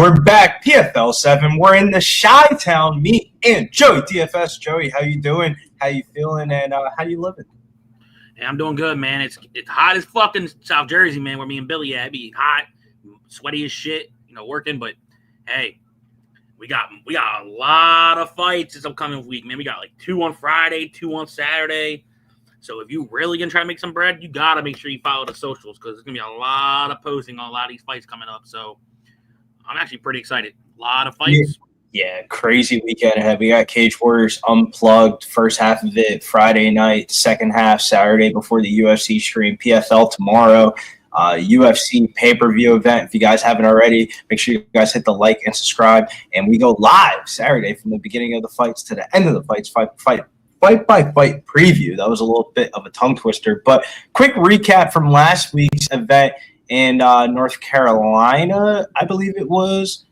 We're back, PFL 7. We're in the Chi-Town meet and Joey DFS. Joey, how you doing? How you feeling? And how you living? Hey, I'm doing good, man. It's hot as fucking South Jersey, man, where me and Billy at. It be hot, sweaty as shit, working. But hey, we got a lot of fights this upcoming week, man. We got like 2 on Friday, 2 on Saturday. So if you really gonna try to make some bread, you gotta make sure you follow the socials because there's gonna be a lot of posting on a lot of these fights coming up. So I'm actually pretty excited. A lot of fights. Yeah, crazy weekend ahead. We got Cage Warriors Unplugged, first half of it Friday night, second half Saturday before the UFC stream. PFL tomorrow, UFC pay-per-view event. If you guys haven't already, make sure you guys hit the like and subscribe. And we go live Saturday from the beginning of the fights to the end of the fights, fight by fight preview. That was a little bit of a tongue twister, but quick recap from last week's event in North Carolina, I believe it was.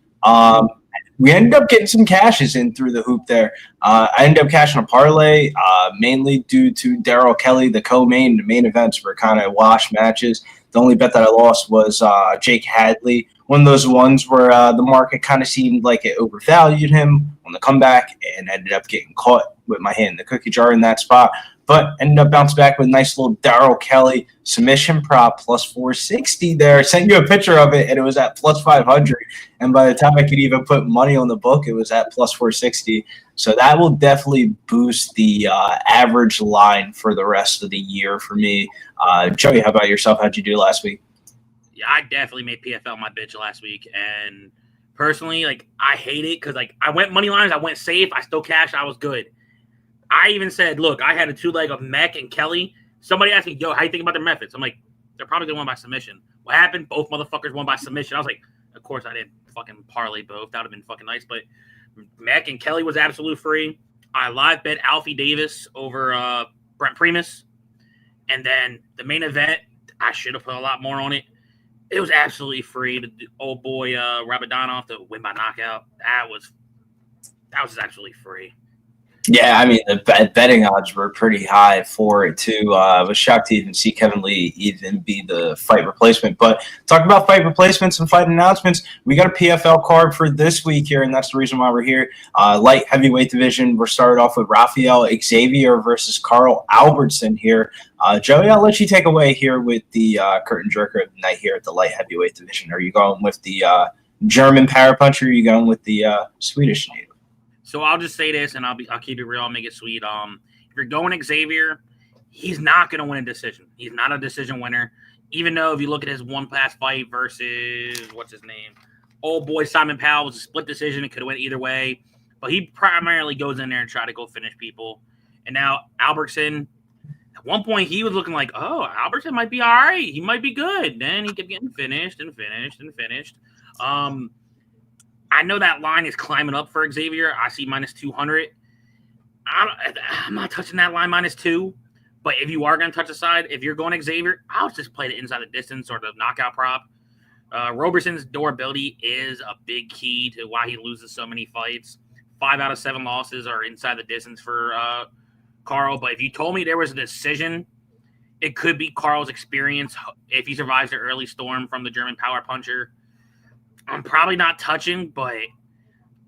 We ended up getting some cashes in through the hoop there. I ended up cashing a parlay, mainly due to Daryl Kelly, the co-main. The main events were kind of wash matches. The only bet that I lost was Jake Hadley, one of those ones where the market kind of seemed like it overvalued him on the comeback and ended up getting caught with my hand in the cookie jar in that spot. But ended up bouncing back with a nice little Daryl Kelly submission prop plus 460 there. Sent you a picture of it, and it was at plus 500. And by the time I could even put money on the book, it was at plus 460. So that will definitely boost the average line for the rest of the year for me. Joey, how about yourself? How'd you do last week? Yeah, I definitely made PFL my bitch last week. And personally, I hate it because, I went money lines. I went safe. I still cashed. I was good. I even said, look, I had a 2-leg of Mech and Kelly. Somebody asked me, yo, how you think about their methods? I'm like, they're probably going to win by submission. What happened? Both motherfuckers won by submission. I was like, of course I didn't fucking parlay both. That would have been fucking nice. But Mech and Kelly was absolute free. I live bet Alfie Davis over Brent Primus. And then the main event, I should have put a lot more on it. It was absolutely free. The old boy Rabadonov to win by knockout. That was absolutely free. Yeah, I mean, the betting odds were pretty high for it, too. I was shocked to even see Kevin Lee even be the fight replacement. But talk about fight replacements and fight announcements. We got a PFL card for this week here, and that's the reason why we're here. Light heavyweight division, we're started off with Rafael Xavier versus Carl Albertson here. Joey, I'll let you take away here with the curtain jerker of the night here at the light heavyweight division. Are you going with the German power puncher, or are you going with the Swedish native? So I'll just say this, and I'll keep it real. I'll make it sweet. If you're going Xavier, he's not going to win a decision. He's not a decision winner. Even though if you look at his one past fight versus what's his name, old boy Simon Powell, was a split decision. It could have went either way, but he primarily goes in there and try to go finish people. And now Albertson, at one point he was looking like, oh, Albertson might be all right. He might be good. Then he kept getting finished. I know that line is climbing up for Xavier. I see minus 200. I'm not touching that line minus 2. But if you are going to touch the side, if you're going Xavier, I'll just play the inside the distance or the knockout prop. Roberson's durability is a big key to why he loses so many fights. 5 out of 7 losses are inside the distance for Carl. But if you told me there was a decision, it could be Carl's experience if he survives the early storm from the German power puncher. I'm probably not touching, but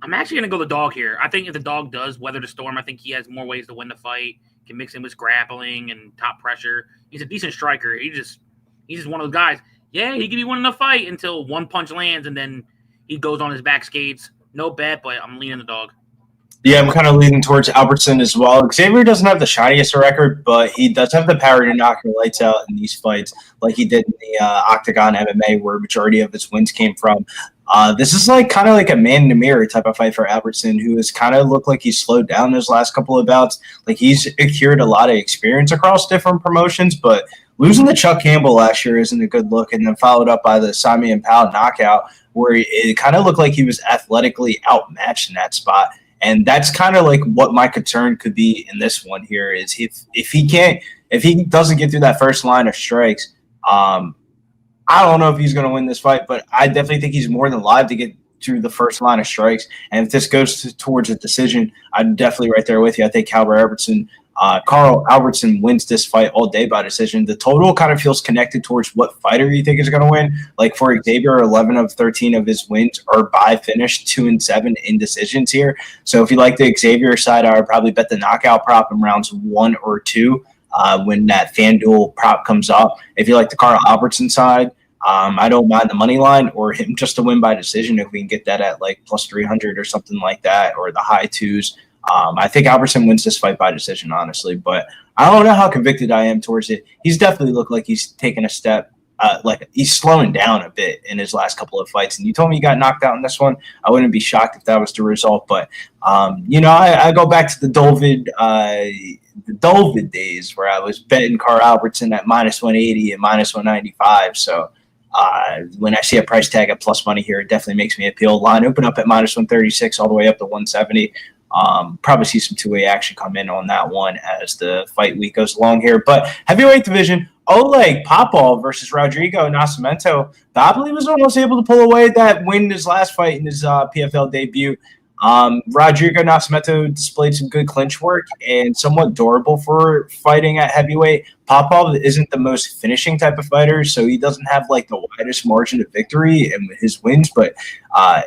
I'm actually going to go the dog here. I think if the dog does weather the storm, I think he has more ways to win the fight. Can mix in with grappling and top pressure. He's a decent striker. He's just one of those guys. Yeah, he could be winning the fight until one punch lands, and then he goes on his back skates. No bet, but I'm leaning the dog. Yeah, I'm kind of leaning towards Albertson as well. Xavier doesn't have the shiniest record, but he does have the power to knock your lights out in these fights like he did in the Octagon MMA, where a majority of his wins came from. This is kind of like a man in the mirror type of fight for Albertson, who has kind of looked like he's slowed down his last couple of bouts. Like he's accrued a lot of experience across different promotions, but losing to Chuck Campbell last year isn't a good look, and then followed up by the Simon Powell knockout, where it kind of looked like he was athletically outmatched in that spot. And that's kind of like what my concern could be in this one here is if he doesn't get through that first line of strikes, I don't know if he's going to win this fight, but I definitely think he's more than live to get through the first line of strikes. And if this goes towards a decision, I'm definitely right there with you. I think Calvert Albertson Carl Albertson wins this fight all day by decision. The total kind of feels connected towards what fighter you think is going to win. Like for Xavier, 11 of 13 of his wins are by finish, 2-7 in decisions here. So if you like the Xavier side, I would probably bet the knockout prop in rounds 1 or 2 when that FanDuel prop comes up. If you like the Carl Albertson side, I don't mind the money line or him just to win by decision if we can get that at like plus 300 or something like that, or the high twos. I think Albertson wins this fight by decision, honestly, but I don't know how convicted I am towards it. He's definitely looked like he's taken a step, like he's slowing down a bit in his last couple of fights. And you told me he got knocked out in this one. I wouldn't be shocked if that was the result. But, I go back to the Dolvid days where I was betting Carl Albertson at minus 180 and minus 195. So when I see a price tag at plus money here, it definitely makes me appeal. Line open up at minus 136 all the way up to 170. Probably see some two-way action come in on that one as the fight week goes along here. But heavyweight division, Oleg Popov versus Rodrigo Nascimento. Babley was almost able to pull away that win in his last fight in his PFL debut. Rodrigo Nascimento displayed some good clinch work and somewhat durable for fighting at heavyweight. Popov isn't the most finishing type of fighter, so he doesn't have like the widest margin of victory in his wins. But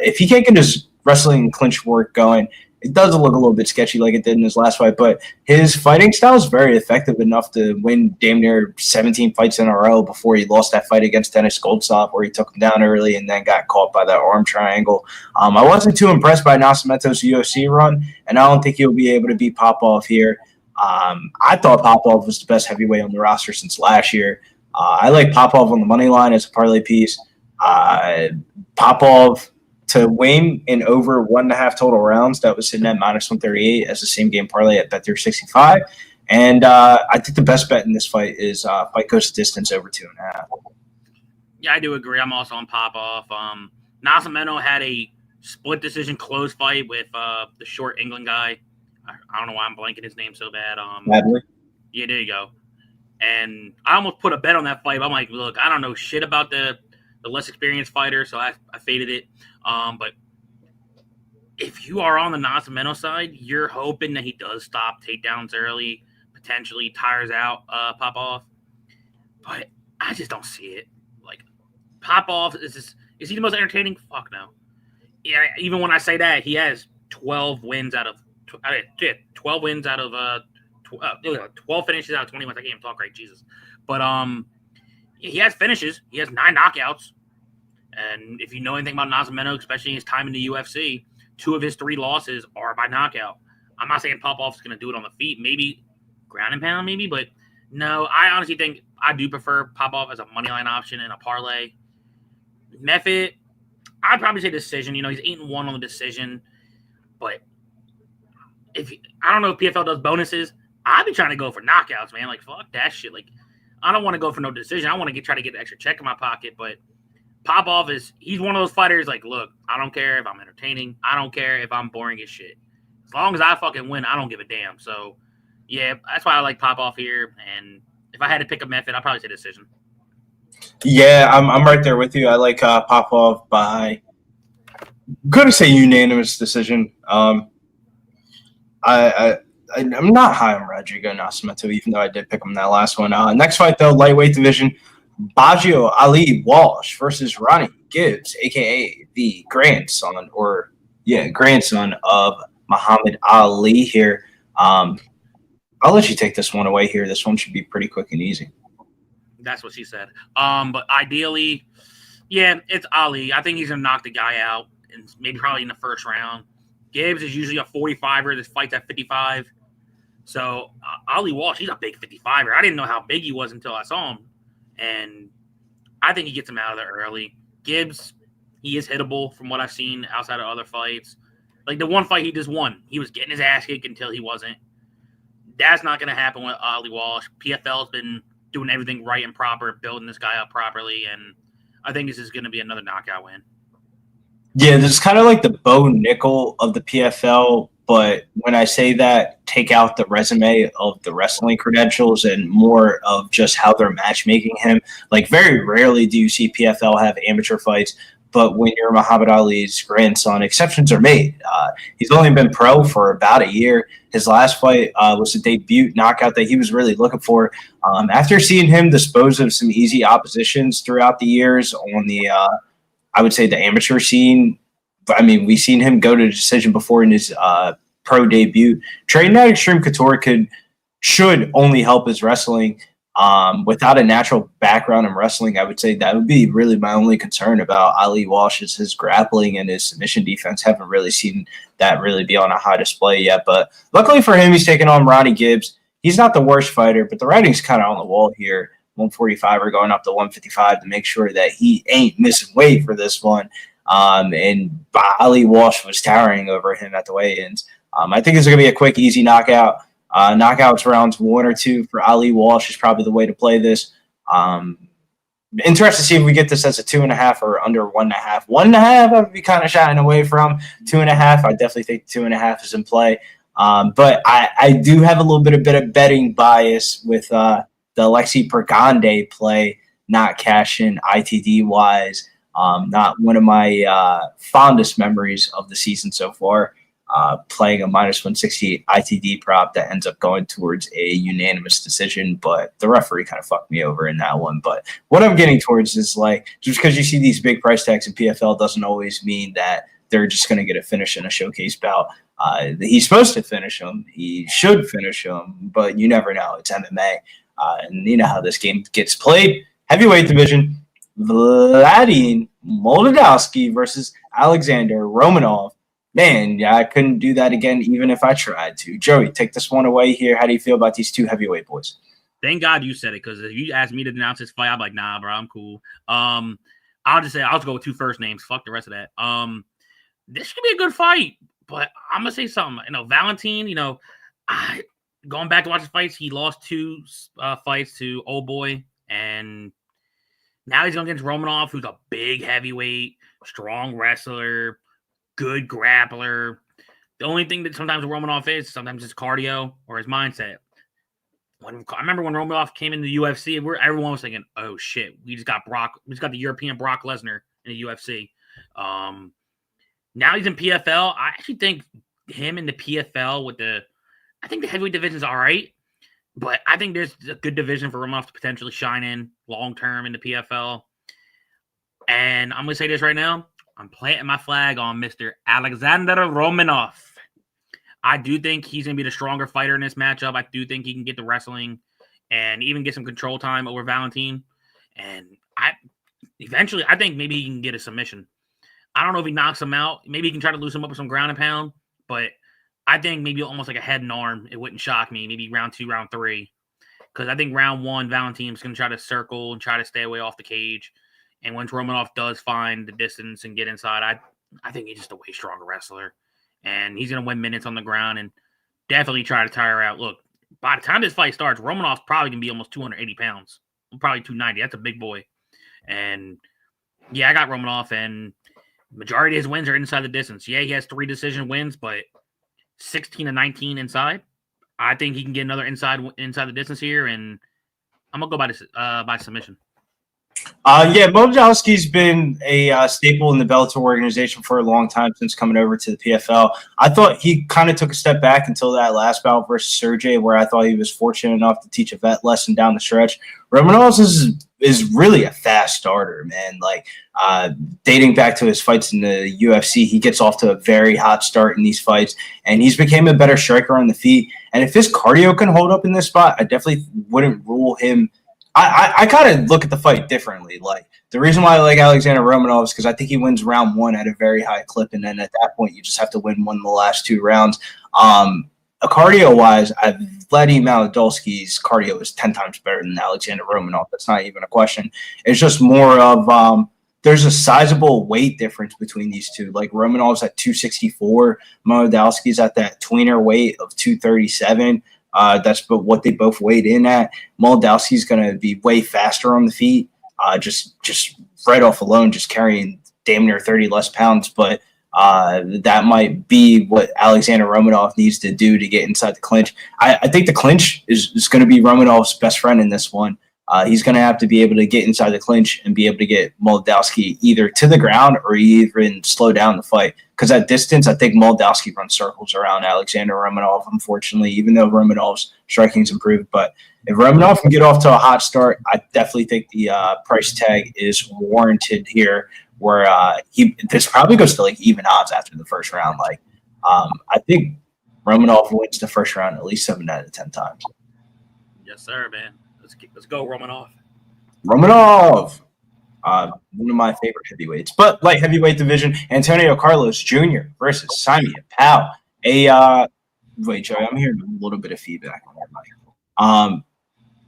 if he can't get his wrestling and clinch work going, it does look a little bit sketchy like it did in his last fight, but his fighting style is very effective enough to win damn near 17 fights in a row before he lost that fight against Dennis Goldstoff where he took him down early and then got caught by that arm triangle. I wasn't too impressed by Nascimento's UFC run, and I don't think he'll be able to beat Popov here. I thought Popov was the best heavyweight on the roster since last year. I like Popov on the money line as a parlay piece. Popov to win in over 1.5 total rounds, that was sitting at minus 138 as the same game parlay at Bet365. And I think the best bet in this fight is fight goes distance over 2.5. Yeah, I do agree. I'm also on Popov. Nascimento had a split decision close fight with the short England guy. I don't know why I'm blanking his name so bad. Badly. Yeah, there you go. And I almost put a bet on that fight. But I'm like, look, I don't know shit about the less experienced fighter, so I faded it. But if you are on the Nascimento side, you're hoping that he does stop takedowns early, potentially tires out Popov. But I just don't see it. Like, Popov, is he the most entertaining? Fuck no. Yeah, even when I say that, he has 12 wins out of 12 wins out of 12 finishes out of 20 wins. I can't even talk right, Jesus. But he has finishes. He has 9 knockouts. And if you know anything about Nascimento, especially his time in the UFC, 2 of his 3 losses are by knockout. I'm not saying Popov's going to do it on the feet. Maybe ground and pound, maybe. But no, I honestly think I do prefer Popov as a moneyline option in a parlay. Method, I'd probably say decision. He's 8-1 on the decision. But I don't know if PFL does bonuses. I'd be trying to go for knockouts, man. Like, fuck that shit. Like, I don't want to go for no decision. I want to try to get the extra check in my pocket. But Popov he's one of those fighters, like, look, I don't care if I'm entertaining. I don't care if I'm boring as shit. As long as I fucking win, I don't give a damn. So, yeah, that's why I like Popov here. And if I had to pick a method, I'd probably say decision. Yeah, I'm right there with you. I like Popov by, I'm going to say unanimous decision. I'm not high on Rodrigo Nascimento, even though I did pick him that last one. Next fight, though, lightweight division. Baggio Ali Walsh versus Ronnie Gibbs, a.k.a. the grandson of Muhammad Ali here. I'll let you take this one away here. This one should be pretty quick and easy. That's what she said. But ideally, yeah, it's Ali. I think he's going to knock the guy out, and maybe probably in the first round. Gibbs is usually a 45er. This fight's at 55. So Ali Walsh, he's a big 55er. I didn't know how big he was until I saw him. And I think he gets him out of there early. Gibbs, he is hittable from what I've seen outside of other fights. Like the one fight he just won, he was getting his ass kicked until he wasn't. That's not going to happen with Ali Walsh. PFL's been doing everything right and proper, building this guy up properly, and I think this is going to be another knockout win. Yeah, this is kind of like the Bo Nickel of the PFL, but when I say that, take out the resume of the wrestling credentials and more of just how they're matchmaking him. Like, very rarely do you see PFL have amateur fights. but when you're Muhammad Ali's grandson, exceptions are made. He's only been pro for about a year. His last fight was a debut knockout that he was really looking for. After seeing him dispose of some easy oppositions throughout the years on the, I would say, the amateur scene, I mean, we've seen him go to decision before in his pro debut. Training at Extreme Couture should only help his wrestling. Without a natural background in wrestling, I would say that would be really my only concern about Ali Walsh is his grappling and his submission defense. Haven't really seen that really be on a high display yet. But luckily for him, he's taking on Ronnie Gibbs. He's not the worst fighter, but the writing's kind of on the wall here. 145 or going up to 155 to make sure that he ain't missing weight for this one. And Ali Walsh was towering over him at the weigh-ins. I think it's going to be a quick, easy knockout. Knockouts rounds 1 or 2 for Ali Walsh is probably the way to play this. Interested to see if we get this as a 2.5 or under 1.5. 1.5, I would be kind of shying away from. 2.5, I definitely think 2.5 is in play. But I do have a little bit of betting bias with the Alexi Pregande play, not cashing ITD wise. Not one of my fondest memories of the season so far. Playing a minus 168 ITD prop that ends up going towards a unanimous decision, but the referee kind of fucked me over in that one. But what I'm getting towards is like, just because you see these big price tags in PFL doesn't always mean that they're just going to get a finish in a showcase bout. He's supposed to finish them. He should finish them, but you never know. It's MMA. And you know how this game gets played. Heavyweight division, Vladimir Moldavsky versus Alexander Romanov. Man, yeah, I couldn't do that again even if I tried to. Joey, take this one away here. How do you feel about these two heavyweight boys? Thank God you said it, because if you asked me to announce this fight, I'm like, nah, bro, I'm cool. I'll just go with 2 first names. Fuck the rest of that. This should be a good fight, but I'm gonna say something. Valentin, going back to watch his fights, he lost 2 fights to old boy, and now he's going against Romanov, who's a big heavyweight, strong wrestler, good grappler. The only thing that sometimes Romanov is, sometimes it's cardio or his mindset. I remember when Romanov came into the UFC, everyone was thinking, "Oh shit, we just got the European Brock Lesnar in the UFC." Now he's in PFL. I actually think him in the PFL I think the heavyweight division is all right, but I think there's a good division for Romanov to potentially shine in long term in the PFL. And I'm gonna say this right now. I'm planting my flag on Mr. Alexander Romanov. I do think he's going to be the stronger fighter in this matchup. I do think he can get the wrestling and even get some control time over Valentin. And I think maybe he can get a submission. I don't know if he knocks him out. Maybe he can try to lose him up with some ground and pound. But I think maybe almost like a head and arm. It wouldn't shock me. Maybe round 2, round 3. Because I think round 1, Valentin's going to try to circle and try to stay away off the cage. And once Romanov does find the distance and get inside, I think he's just a way stronger wrestler. And he's going to win minutes on the ground and definitely try to tire out. Look, by the time this fight starts, Romanov's probably going to be almost 280 pounds. Probably 290. That's a big boy. And, yeah, I got Romanov, and majority of his wins are inside the distance. Yeah, he has 3 decision wins, but 16 to 19 inside. I think he can get another inside the distance here, and I'm going to go by submission. Moldavsky's been a staple in the Bellator organization for a long time since coming over to the PFL. I thought he kind of took a step back until that last bout versus Sergey, where I thought he was fortunate enough to teach a vet lesson down the stretch. Romanov is really a fast starter, man. Like dating back to his fights in the UFC, he gets off to a very hot start in these fights, and he's became a better striker on the feet. And if his cardio can hold up in this spot, I definitely wouldn't rule him. I kind of look at the fight differently. Like, the reason why I like Alexander Romanov is because I think he wins round 1 at a very high clip, and then at that point, you just have to win one of the last 2 rounds. Cardio-wise, Vladimir Moldavsky's cardio is 10 times better than Alexander Romanov. That's not even a question. It's just more of there's a sizable weight difference between these two. Like, Romanov's at 264. Moldavsky's at that tweener weight of 237. That's what they both weighed in at. Moldavsky's going to be way faster on the feet, just right off alone, just carrying damn near 30 less pounds. But that might be what Alexander Romanov needs to do to get inside the clinch. I think the clinch is going to be Romanov's best friend in this one. He's going to have to be able to get inside the clinch and be able to get Moldavsky either to the ground or even slow down the fight. Because at distance, I think Moldavsky runs circles around Alexander Romanov, unfortunately, even though Romanov's striking's improved. But if Romanov can get off to a hot start, I definitely think the price tag is warranted here, where this probably goes to like even odds after the first round. Like, I think Romanov wins the first round at least 7 out of 10 times. Yes, sir, man. Let's go, Romanov. Romanov, one of my favorite heavyweights. But light heavyweight division, Antonio Carlos Jr. versus Simon Powell. Wait, Joey, I'm hearing a little bit of feedback on that mic.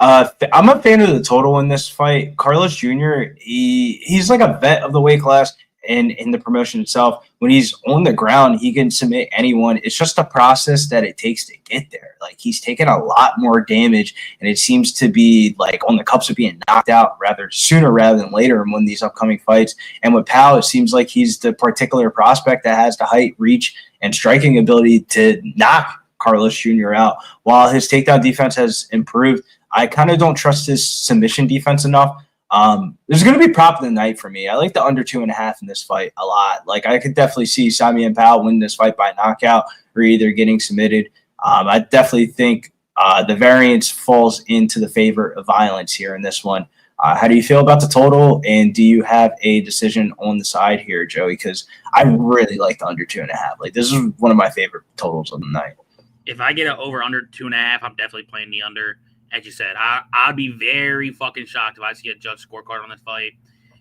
I'm a fan of the total in this fight. Carlos Jr., he's like a vet of the weight class and in the promotion itself. When he's on the ground, he can submit anyone. It's just a process that it takes to get there. Like, he's taken a lot more damage, and it seems to be like on the cups of being knocked out sooner rather than later in one of these upcoming fights. And with Powell, it seems like he's the particular prospect that has the height, reach, and striking ability to knock Carlos Jr. out. While his takedown defense has improved, I kind of don't trust his submission defense enough. There's going to be prop of the night for me. I like the under 2.5 in this fight a lot. Like, I could definitely see Simon Powell win this fight by knockout or either getting submitted. I definitely think the variance falls into the favor of violence here in this one. How do you feel about the total? And do you have a decision on the side here, Joey? Because I really like the under 2.5. Like, this is one of my favorite totals of the night. If I get an over under 2.5, I'm definitely playing the under. As you said, I'd be very fucking shocked if I see a judge scorecard on this fight.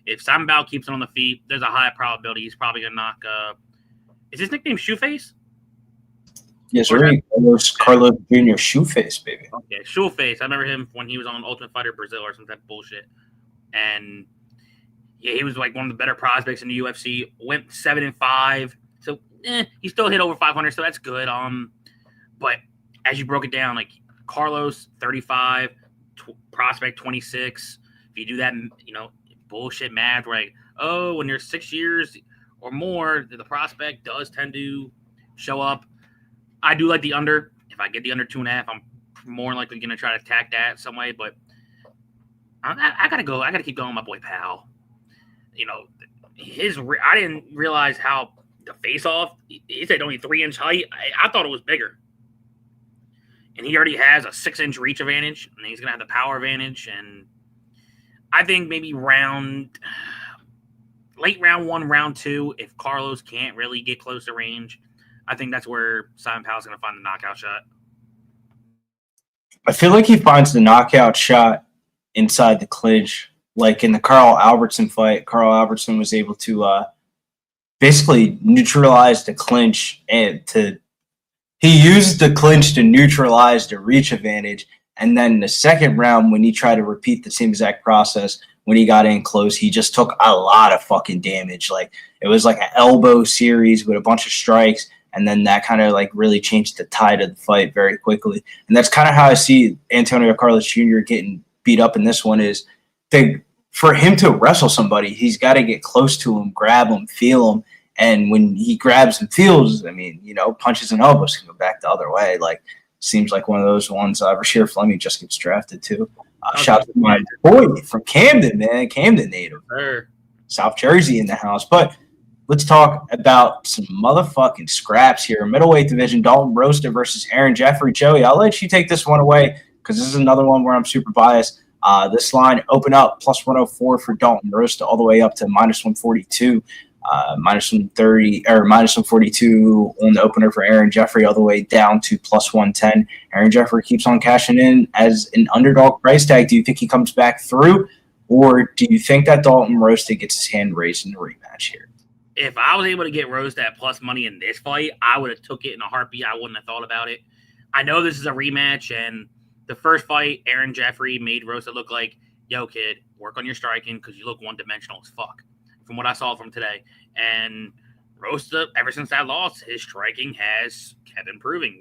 If Simon Powell keeps it on the feet, there's a high probability he's probably going to knock is his nickname Shoeface? Yes, sir. Carlos Jr. Shoeface, baby. Okay, Shoeface. I remember him when he was on Ultimate Fighter Brazil or some type of bullshit. And yeah, he was like one of the better prospects in the UFC. Went 7-5. So he still hit over 500, so that's good. But as you broke it down, like, Carlos 35, prospect 26. If you do that, bullshit math, where like, when you're 6 years or more, the prospect does tend to show up. I do like the under. If I get the under 2.5, I'm more likely going to try to attack that some way. But I gotta go. I gotta keep going, my boy Powell. I didn't realize how the face off. He said only 3-inch height. I thought it was bigger. And he already has a 6-inch reach advantage, and he's going to have the power advantage. And I think maybe late round 1, round 2, if Carlos can't really get close to range, I think that's where Simon Powell's going to find the knockout shot. I feel like he finds the knockout shot inside the clinch. Like in the Carl Albertson fight, Carl Albertson was able to basically neutralize the clinch he used the clinch to neutralize the reach advantage. And then the second round, when he tried to repeat the same exact process, when he got in close, he just took a lot of fucking damage. Like, it was like an elbow series with a bunch of strikes. And then that kind of like really changed the tide of the fight very quickly. And that's kind of how I see Antonio Carlos Jr. getting beat up in this one is for him to wrestle somebody, he's got to get close to him, grab him, feel him. And when he grabs and feels, punches and elbows can go back the other way. Like, seems like one of those ones. Rashir Fleming just gets drafted too. Shout out to my boy from Camden, man. Camden native. Sure. South Jersey in the house. But let's talk about some motherfucking scraps here. Middleweight division, Dalton Rosta versus Aaron Jeffrey. Joey, I'll let you take this one away because this is another one where I'm super biased. This line open up plus 104 for Dalton Rosta all the way up to minus 142. Minus 130 or minus 142 on the opener for Aaron Jeffrey, all the way down to plus 110. Aaron Jeffrey keeps on cashing in as an underdog price tag. Do you think he comes back through, or do you think that Dalton Rosta gets his hand raised in the rematch here? If I was able to get Rosta at plus money in this fight, I would have took it in a heartbeat. I wouldn't have thought about it. I know this is a rematch, and the first fight, Aaron Jeffrey made Rosta look like, yo, kid, work on your striking because you look one-dimensional as fuck. From what I saw from today. And Rosta, ever since that loss, his striking has kept improving.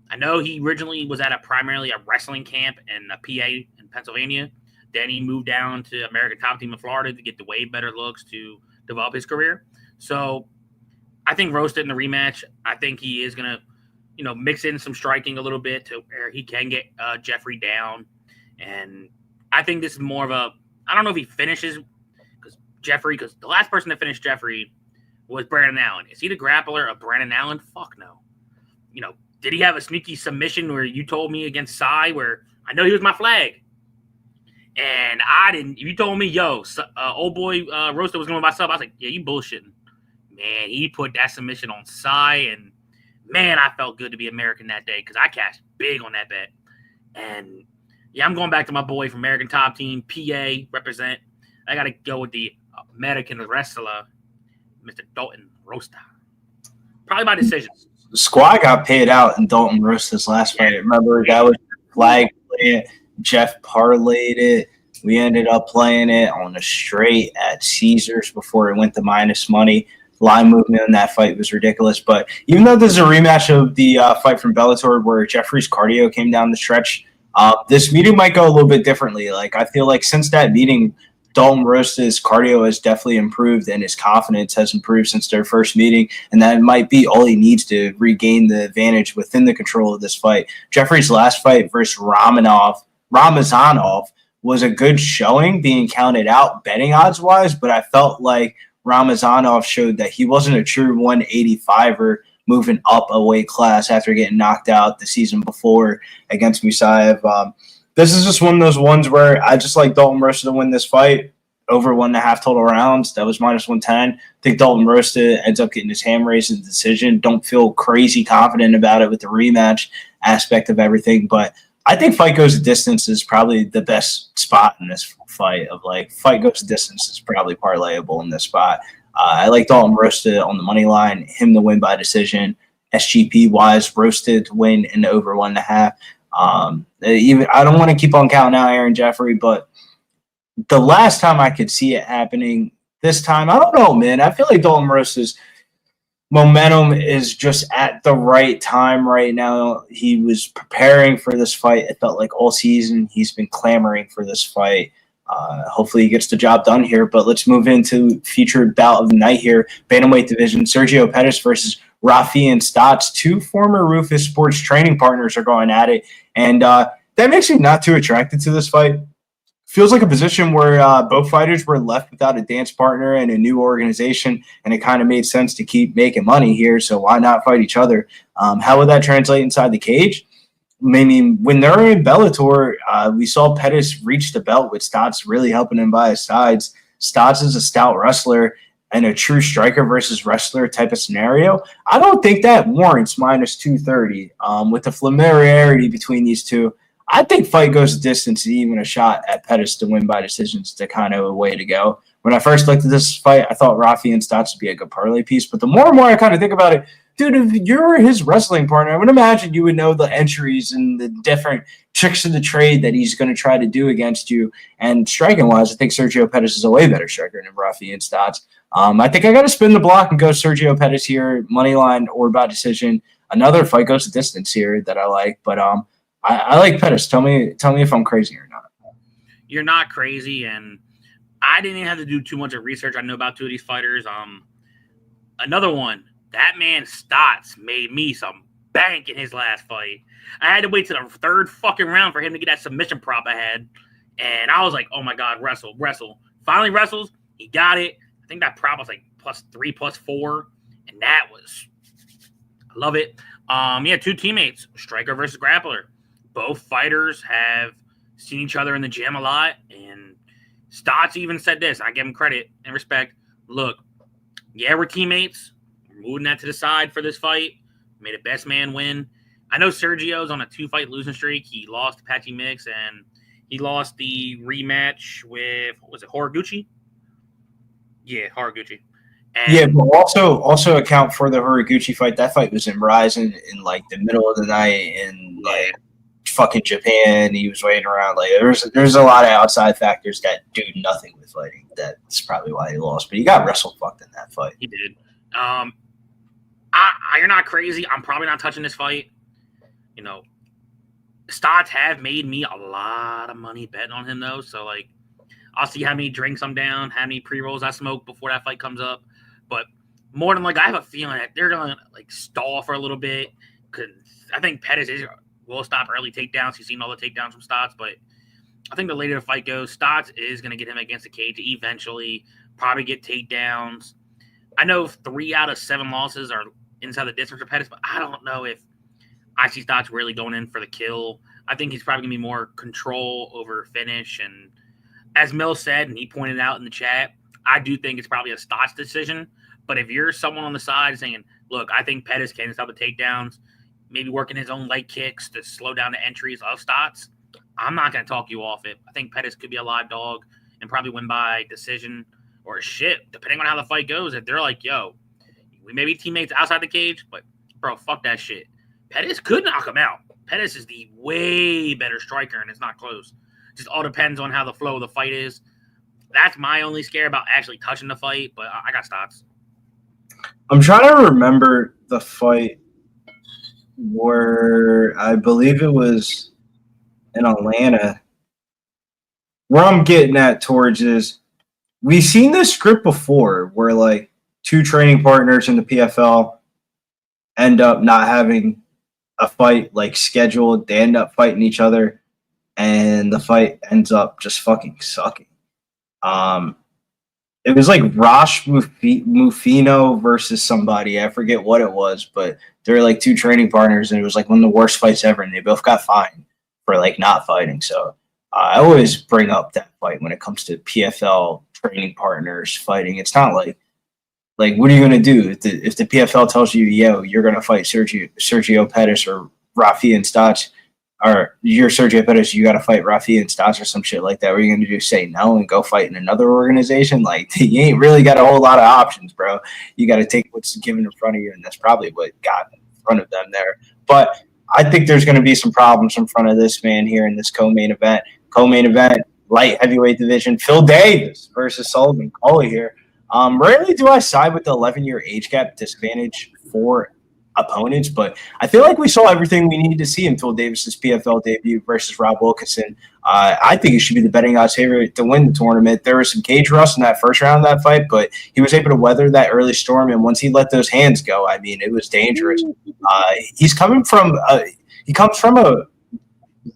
I know he originally was at primarily a wrestling camp in PA in Pennsylvania. Then he moved down to American Top Team in Florida to get the way better looks to develop his career. So I think Rosta in the rematch, I think he is going to, mix in some striking a little bit to where he can get Jeffrey down and I think this is more of a. I don't know if he finishes because the last person to finish Jeffrey was Brandon Allen. Is he the grappler of Brandon Allen? Fuck no. Did he have a sneaky submission where you told me against Sai where I know he was my flag? And I didn't. If you told me, old boy Rosta was going by sub, I was like, yeah, you bullshitting. Man, he put that submission on Sai, and man, I felt good to be American that day because I cashed big on that bet. And yeah, I'm going back to my boy from American Top Team, PA, represent. I got to go with the American wrestler, Mr. Dalton Rosta. Probably by decision. The squad got paid out in Dalton Rosta's last fight. Remember, that was flag play. Jeff parlayed it. We ended up playing it on a straight at Caesars before it went to minus money. Line movement in that fight was ridiculous. But even though there's a rematch of the fight from Bellator where Jeffrey's cardio came down the stretch, this meeting might go a little bit differently. Like, I feel like since that meeting, Dalton Rosta's cardio has definitely improved and his confidence has improved since their first meeting. And that might be all he needs to regain the advantage within the control of this fight. Jeffrey's last fight versus Ramazanov was a good showing, being counted out betting odds-wise, but I felt like Ramazanov showed that he wasn't a true 185er moving up a weight class after getting knocked out the season before against Musayev. This is just one of those ones where I just like Dalton Rosta to win this fight over 1.5 total rounds. That was minus 110. I think Dalton Rosta ends up getting his hand raised in the decision. Don't feel crazy confident about it with the rematch aspect of everything, but I think fight goes the distance is probably the best spot in this fight. Fight goes the distance is probably parlayable in this spot. I like Dalton Rosta on the money line, him to win by decision. SGP wise, Rosta to win in the over 1.5. Even I don't want to keep on counting out Aaron Jeffrey, but the last time I could see it happening, this time I don't know, man. I feel like Dalton Rosta's momentum is just at the right time right now. He was preparing for this fight. It felt like all season he's been clamoring for this fight. Hopefully he gets the job done here. But let's move into featured bout of the night here. Bantamweight division, Sergio Pettis versus Rafi and Stots. Two former Rufus Sports training partners are going at it. And that makes me not too attracted to this fight. Feels like a position where both fighters were left without a dance partner and a new organization, and it kind of made sense to keep making money here, so why not fight each other? How would that translate inside the cage? Maybe when they're in Bellator, we saw Pettis reach the belt with Stots really helping him by his sides. Stots is a stout wrestler and a true striker versus wrestler type of scenario. I don't think that warrants minus 230 with the familiarity between these two. I think fight goes the distance, even a shot at Pettis to win by decisions to kind of a way to go. When I first looked at this fight, I thought Rafi and Stots would be a good parlay piece. But the more and more I kind of think about it, dude, if you're his wrestling partner, I would imagine you would know the entries and the different tricks of the trade that he's going to try to do against you. And striking-wise, I think Sergio Pettis is a way better striker than Rafi and Stots. I think I got to spin the block and go Sergio Pettis here, money line or by decision. Another fight goes the distance here that I like, but I like Pettis. Tell me if I'm crazy or not. You're not crazy, and I didn't even have to do too much of research. I know about two of these fighters. Another one, that man Stots made me some bank in his last fight. I had to wait to the third fucking round for him to get that submission prop I had, and I was like, oh my God, wrestle. Finally wrestles. He got it. I think that prop was like +3, +4, and that was, I love it. Two teammates, striker versus grappler. Both fighters have seen each other in the gym a lot, and Stots even said this. I give him credit and respect. Look, yeah, we're teammates. We're moving that to the side for this fight. Made a best man win. I know Sergio's on a 2-fight losing streak. He lost to Patchy Mix, and he lost the rematch with, what was it, Horiguchi? Yeah, Horiguchi. And but also account for the Horiguchi fight. That fight was in Ryzen in like the middle of the night in like fucking Japan. He was waiting around. Like there's a lot of outside factors that do nothing with fighting. That's probably why he lost. But he got wrestle fucked in that fight. He did. You're not crazy. I'm probably not touching this fight. You know, Stots have made me a lot of money betting on him though. So like, I'll see how many drinks I'm down, how many pre-rolls I smoke before that fight comes up. But more than like, I have a feeling that they're gonna like stall for a little bit because I think Pettis will stop early takedowns. He's seen all the takedowns from Stots, but I think the later the fight goes, Stots is going to get him against the cage eventually, probably get takedowns. I know 3 out of 7 losses are inside the distance for Pettis, but I don't know if I see Stots really going in for the kill. I think he's probably going to be more control over finish. And as Mill said, and he pointed out in the chat, I do think it's probably a Stots decision. But if you're someone on the side saying, look, I think Pettis can stop the takedowns, maybe working his own leg kicks to slow down the entries of Stots, I'm not going to talk you off it. I think Pettis could be a live dog and probably win by decision or shit, depending on how the fight goes. If they're like, yo, we may be teammates outside the cage, but, bro, fuck that shit. Pettis could knock him out. Pettis is the way better striker, and it's not close. Just all depends on how the flow of the fight is. That's my only scare about actually touching the fight, but I got Stots. I'm trying to remember the fight where I believe it was in Atlanta. Where I'm getting at towards is we've seen this script before where like 2 training partners in the PFL end up not having a fight like scheduled. They end up fighting each other and the fight ends up just fucking sucking. It was like Rosh Mufino versus somebody. I forget what it was, but they were like 2 training partners, and it was like one of the worst fights ever, and they both got fined for like not fighting. So I always bring up that fight when it comes to PFL training partners fighting. It's not like what are you going to do if the PFL tells you, yo, you're going to fight Sergio Pettis or Rafi and Stots, or you're Sergio Pettis, you got to fight Rafi and Stots or some shit like that. What are you going to do? Say no and go fight in another organization? Like, you ain't really got a whole lot of options, bro. You got to take what's given in front of you, and that's probably what got in front of them there. But I think there's going to be some problems in front of this man here in this co-main event. Co-main event, light heavyweight division, Phil Davis versus Sullivan Cauley here. Rarely do I side with the 11-year age gap disadvantage for opponents, but I feel like we saw everything we needed to see in Phil Davis's PFL debut versus Rob Wilkinson. I think he should be the betting odds favorite to win the tournament. There was some cage rust in that first round of that fight, but he was able to weather that early storm, and once he let those hands go, I mean, it was dangerous. He comes from a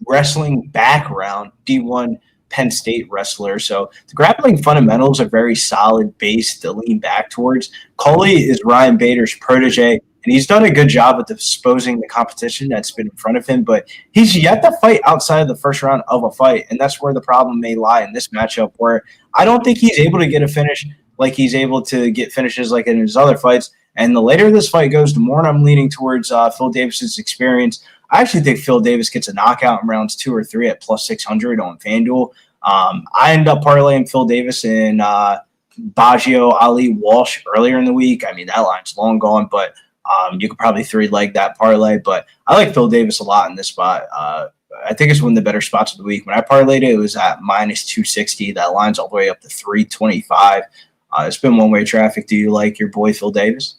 wrestling background, D1 Penn State wrestler, so the grappling fundamentals are very solid base to lean back towards. Cauley is Ryan Bader's protege, and he's done a good job at disposing the competition that's been in front of him, but he's yet to fight outside of the first round of a fight, and that's where the problem may lie in this matchup, where I don't think he's able to get a finish like he's able to get finishes like in his other fights, and the later this fight goes, the more I'm leaning towards Phil Davis's experience. I actually think Phil Davis gets a knockout in rounds 2 or 3 at plus 600 on FanDuel. I ended up parlaying Phil Davis in Baggio Ali Walsh earlier in the week. I mean, that line's long gone, but you could probably 3-leg that parlay. But I like Phil Davis a lot in this spot. I think it's one of the better spots of the week. When I parlayed it, it was at minus 260. That line's all the way up to 325. It's been one-way traffic. Do you like your boy Phil Davis?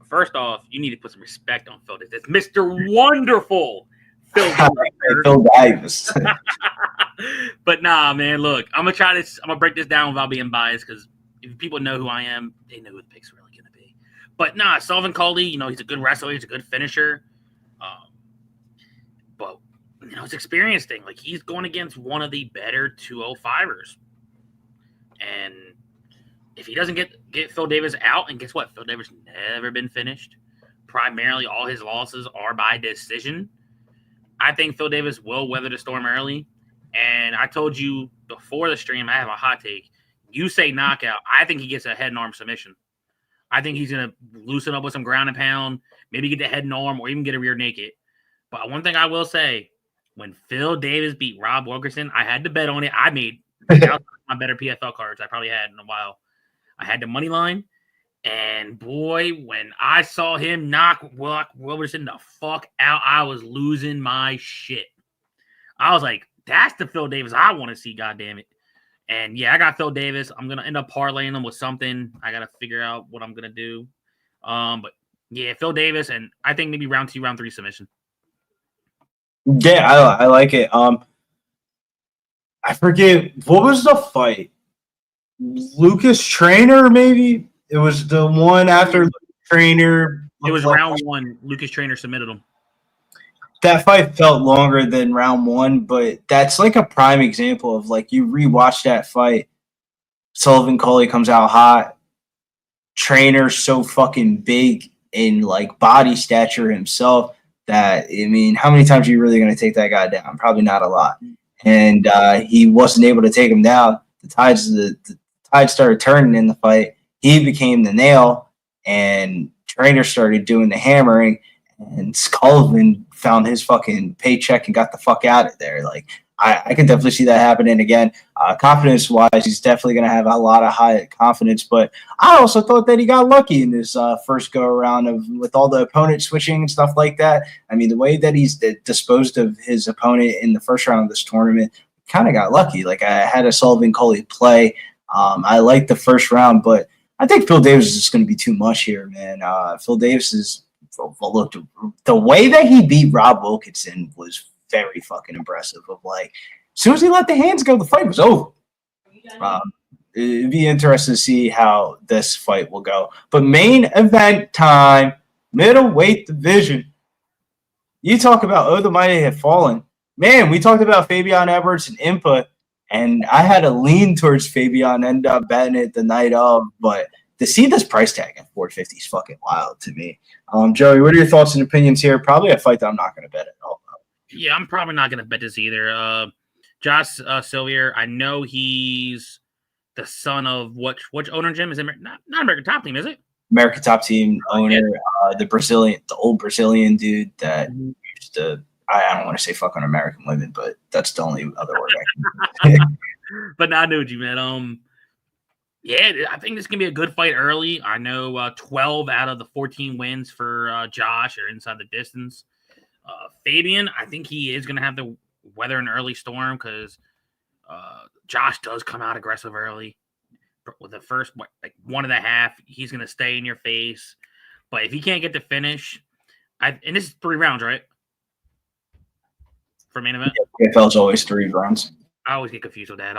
First off, you need to put some respect on Phil Davis. It's Mr. Wonderful Phil Davis. But nah, man, look, I'm gonna break this down without being biased, because if people know who I am, they know who the pick's really gonna be. But nah, Sullivan Cauley, he's a good wrestler, he's a good finisher. But it's experience thing. Like, he's going against one of the better 205ers. And if he doesn't get Phil Davis out, and guess what? Phil Davis never been finished. Primarily, all his losses are by decision. I think Phil Davis will weather the storm early. And I told you before the stream, I have a hot take. You say knockout. I think he gets a head and arm submission. I think he's going to loosen up with some ground and pound, maybe get the head and arm, or even get a rear naked. But one thing I will say, when Phil Davis beat Rob Wilkinson, I had to bet on it. I made my better PFL cards I probably had in a while. I had the money line, and boy, when I saw him knock Wilkerson the fuck out, I was losing my shit. I was like, that's the Phil Davis I want to see, goddammit. And yeah, I got Phil Davis. I'm going to end up parlaying him with something. I got to figure out what I'm going to do. But yeah, Phil Davis, and I think maybe round 2, round 3 submission. Yeah, I like it. I forget, what was the fight? Lucas Traynor, maybe? It was the one after Traynor. It was round 1. Lucas Traynor submitted him. that fight felt longer than round one, but that's like a prime example of like you rewatch that fight. Sullivan Cauley comes out hot. Trainer so fucking big in like body stature himself that I mean, how many times are you really going to take that guy down? Probably not a lot. And he wasn't able to take him down. The tide started turning in the fight. He became the nail, and Trainer started doing the hammering, and Sullivan found his fucking paycheck and got the fuck out of there. Like I can definitely see that happening again. Confidence-wise, he's definitely going to have a lot of high confidence. But I also thought that he got lucky in this first go-around with all the opponent switching and stuff like that. I mean, the way that he's disposed of his opponent in the first round of this tournament, kind of got lucky. Like I had a Sullivan Cauley play. I liked the first round, but I think Phil Davis is just going to be too much here, man. Phil Davis is looked the way that he beat Rob Wilkinson was very fucking impressive. Of like, as soon as he let the hands go, the fight was over. It'd be interesting to see how this fight will go. But main event time, middleweight division. You talk about the mighty have fallen. Man, we talked about Fabian Edwards and input, and I had to lean towards Fabian, end up betting it the night of, but to see this price tag at 450 is fucking wild to me. Joey, what are your thoughts and opinions here? Probably a fight that I'm not going to bet at all. Yeah, I'm probably not going to bet this either. Josh Silveira, I know he's the son of which owner, Jim? Is it not American Top Team, is it? American Top Team owner, the old Brazilian dude that used to, I don't want to say fuck on American women, but that's the only other word I can. But I know you, man. Yeah, I think this can be a good fight early. I know 12 out of the 14 wins for Josh are inside the distance. Fabian, I think he is going to have to weather an early storm because Josh does come out aggressive early. With the first, like 1.5, he's going to stay in your face. But if he can't get the finish, and this is 3 rounds, right? For main event? Yeah, PFL is always 3 rounds. I always get confused with that.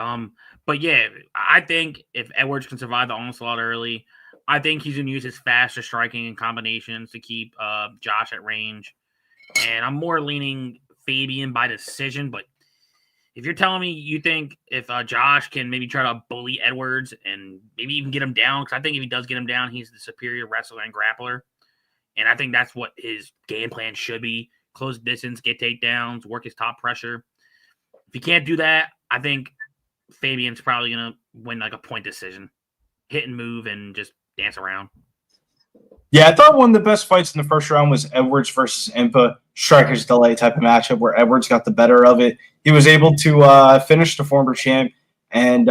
But yeah, I think if Edwards can survive the onslaught early, I think he's going to use his faster striking and combinations to keep Josh at range. And I'm more leaning Fabian by decision. But if you're telling me you think if Josh can maybe try to bully Edwards and maybe even get him down, because I think if he does get him down, he's the superior wrestler and grappler. And I think that's what his game plan should be. Close distance, get takedowns, work his top pressure. If he can't do that, I think Fabian's probably going to win like a point decision. Hit and move and just dance around. Yeah, I thought one of the best fights in the first round was Edwards versus Impa. Striker's delay type of matchup where Edwards got the better of it. He was able to finish the former champ, and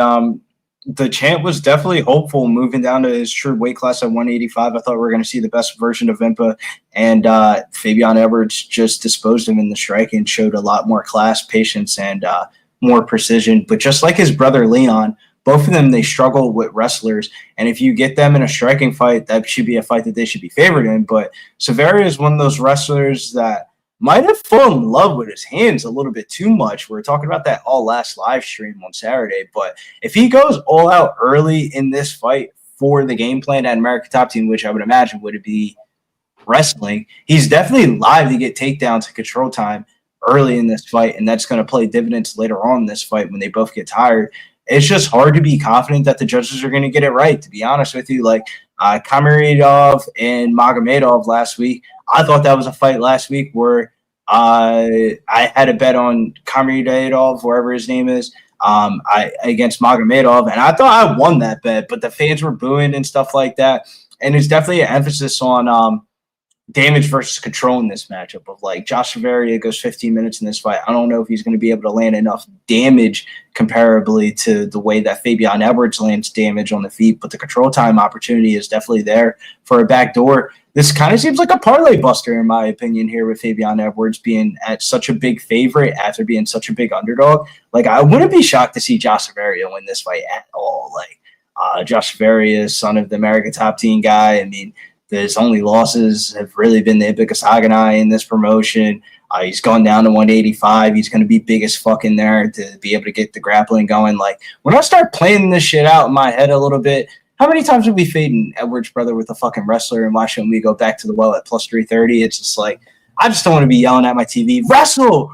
the champ was definitely hopeful moving down to his true weight class at 185. I thought we were going to see the best version of Impa, and Fabian Edwards just disposed him in the striking, showed a lot more class, patience, and more precision. But just like his brother Leon, both of them, they struggle with wrestlers. And if you get them in a striking fight, that should be a fight that they should be favored in. But Silveira is one of those wrestlers that might have fallen in love with his hands a little bit too much. We were talking about that all last live stream on Saturday. But if he goes all out early in this fight for the game plan at American Top Team, which I would imagine would be wrestling, he's definitely live to get takedowns and control time early in this fight. And that's going to play dividends later on in this fight when they both get tired. It's just hard to be confident that the judges are going to get it right, to be honest with you. Like Kamiridov and Magomedov last week, I thought that was a fight last week where I had a bet on Kamiridov, wherever his name is, against Magomedov, and I thought I won that bet, but the fans were booing and stuff like that. And there's definitely an emphasis on damage versus control in this matchup of like Josh Silveira goes 15 minutes in this fight. I don't know if he's going to be able to land enough damage comparably to the way that Fabian Edwards lands damage on the feet, but the control time opportunity is definitely there for a backdoor. This kind of seems like a parlay buster in my opinion here with Fabian Edwards being at such a big favorite after being such a big underdog. Like I wouldn't be shocked to see Josh Silveira win this fight at all. Like Josh Silveira, son of the American Top Team guy. I mean, his only losses have really been the Ibikasaganai in this promotion. He's gone down to 185. He's going to be big as fuck in there to be able to get the grappling going. Like, when I start playing this shit out in my head a little bit, how many times have we fading Edwards' brother with a fucking wrestler, and why shouldn't we go back to the well at plus 330? It's just like, I just don't want to be yelling at my TV, wrestle.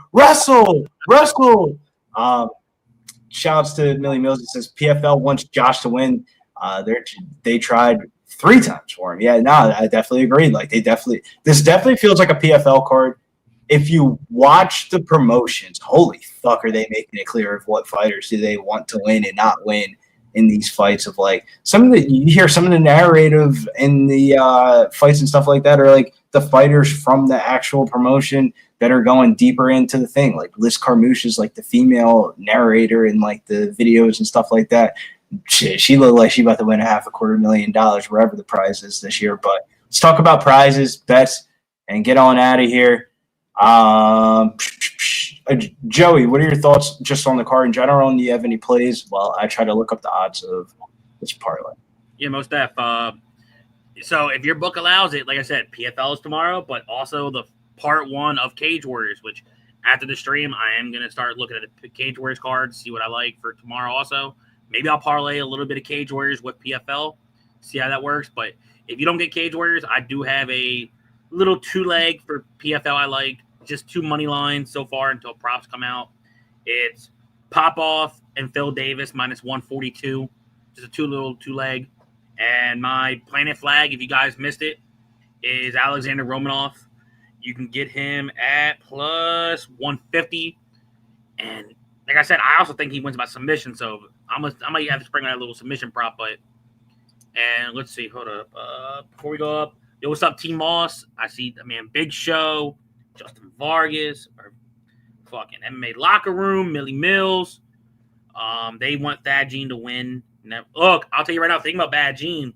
Shouts to Millie Mills. It says PFL wants Josh to win. They tried 3 times for him. Yeah, no, I definitely agree. Like this definitely feels like a PFL card. If you watch the promotions, holy fuck, are they making it clear of what fighters do they want to win and not win in these fights? Of like you hear some of the narrative in the fights and stuff like that are like the fighters from the actual promotion that are going deeper into the thing. Like Liz Carmouche is like the female narrator in like the videos and stuff like that. She looked like she about to win $250,000 wherever the prize is this year. But let's talk about prizes, bets, and get on out of here. Joey, what are your thoughts just on the card in general? And do you have any plays? Well, I try to look up the odds of this parlay. Yeah, most def. So if your book allows it, like I said, PFL is tomorrow, but also the part 1 of Cage Warriors, which after the stream, I am going to start looking at the Cage Warriors cards, see what I like for tomorrow also. Maybe I'll parlay a little bit of Cage Warriors with PFL, see how that works. But if you don't get Cage Warriors, I do have a little 2-leg for PFL I like. Just 2 money lines so far until props come out. It's Popov and Phil Davis -142. Just a 2-leg. And my Planet Flag, if you guys missed it, is Alexander Romanov. You can get him at +150. And like I said, I also think he wins by submission. So I might have to bring that little submission prop. And let's see. Hold up. Before we go up, yo, what's up, Team Moss? I see, Big Show, Justin Vargas, or fucking MMA Locker Room, Millie Mills. They want Thad Gene to win. Now, look, I'll tell you right now, thinking about Bad Gene,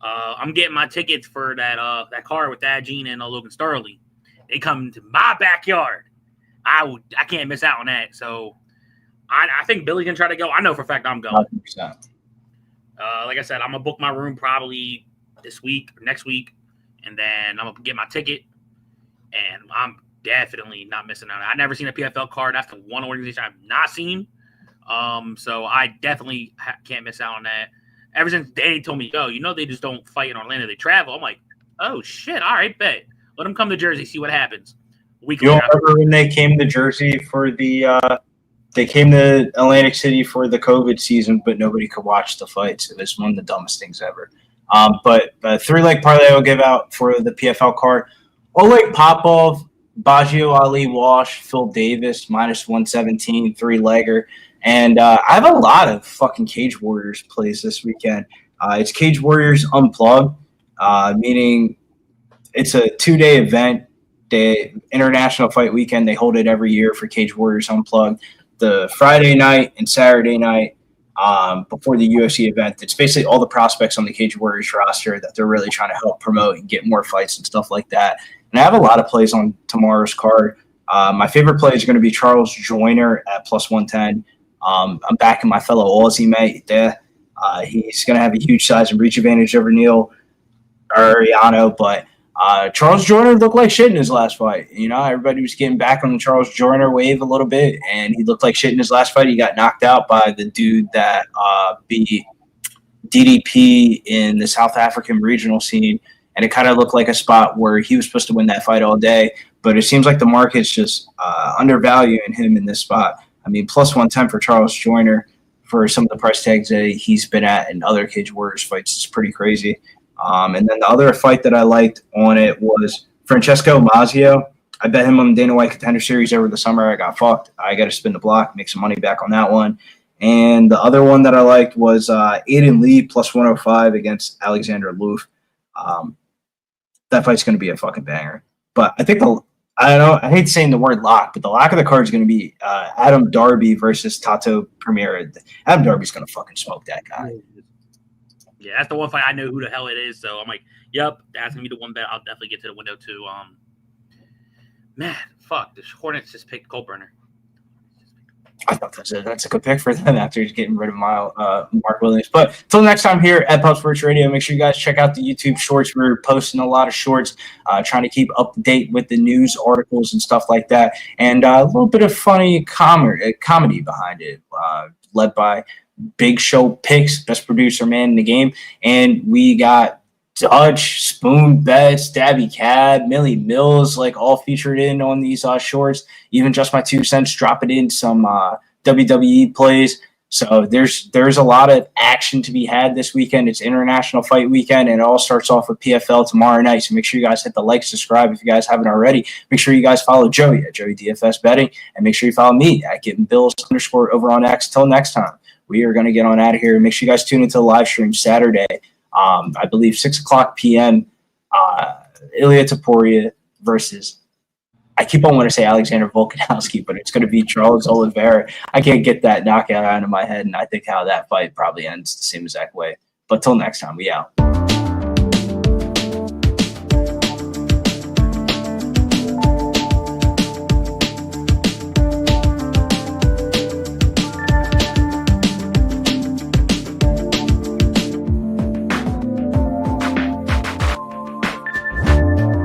I'm getting my tickets for that card with Thad Gene and Logan Sterling. They come to my backyard. I can't miss out on that. So I think Billy's gonna try to go. I know for a fact I'm going. 100%. Like I said, I'm gonna book my room probably this week or next week, and then I'm gonna get my ticket. And I'm definitely not missing out. I've never seen a PFL card. That's the one organization I've not seen. So I definitely can't miss out on that. Ever since Danny told me, they just don't fight in Orlando. They travel. I'm like, oh, shit. All right, bet. Let them come to Jersey, see what happens. You remember when they came to Jersey for they came to Atlantic City for the COVID season, but nobody could watch the fights. It was one of the dumbest things ever. But 3-leg parlay I'll give out for the PFL card. Oleg Popov, Baggio Ali Walsh, Phil Davis, -117, 3-legger. And I have a lot of fucking Cage Warriors plays this weekend. It's Cage Warriors Unplugged, meaning it's a 2-day event. International Fight Weekend. They hold it every year for Cage Warriors Unplugged. The Friday night and Saturday night before the UFC event, it's basically all the prospects on the Cage Warriors roster that they're really trying to help promote and get more fights and stuff like that. And I have a lot of plays on tomorrow's card. My favorite play is going to be Charles Joyner at +110. I'm backing my fellow Aussie mate there. He's going to have a huge size and reach advantage over Neil Ariano, but Charles Joyner looked like shit in his last fight. Everybody was getting back on the Charles Joyner wave a little bit, and he looked like shit in his last fight. He got knocked out by the dude that beat DDP in the South African regional scene, and it kind of looked like a spot where he was supposed to win that fight all day, but it seems like the market's just undervaluing him in this spot. +110 for Charles Joyner for some of the price tags that he's been at in other Cage Warriors fights is pretty crazy. And then the other fight that I liked on it was Francesco Mazzio. I bet him on the Dana White Contender Series over the summer. I got fucked. I got to spin the block, make some money back on that one. And the other one that I liked was Aiden Lee +105 against Alexander Loof. That fight's going to be a fucking banger. But I think I hate saying the word lock, but the lock of the card is going to be Adam Darby versus Tato Primera. Adam Darby's going to fucking smoke that guy. Yeah, that's the one fight I know who the hell it is. So I'm like, yep, that's going to be the one bet. I'll definitely get to the window too. Man, fuck. The Hornets just picked Colt Burner. I thought that's a good pick for them after getting rid of Mark Williams. But until next time here at Pub Sports Radio, make sure you guys check out the YouTube shorts. We're posting a lot of shorts, trying to keep up to date with the news articles and stuff like that. And a little bit of funny comedy behind it, led by Big Show Picks, best producer man in the game. And we got Dutch, Spoon Bets, Dabby Cab, Millie Mills, like all featured in on these shorts. Even just my 2 cents, dropping in some WWE plays. So there's a lot of action to be had this weekend. It's International Fight Weekend, and it all starts off with PFL tomorrow night. So make sure you guys hit the like, subscribe if you guys haven't already. Make sure you guys follow Joey at Joey DFS Betting, and make sure you follow me at GettingBills_ over on X. Till next time, we are going to get on out of here. Make sure you guys tune into the live stream Saturday. I believe 6:00 p.m. Ilya Topuria versus, I keep on wanting to say Alexander Volkanovski, but it's going to be Charles Oliveira. I can't get that knockout out of my head, and I think how that fight probably ends the same exact way. But till next time, we out.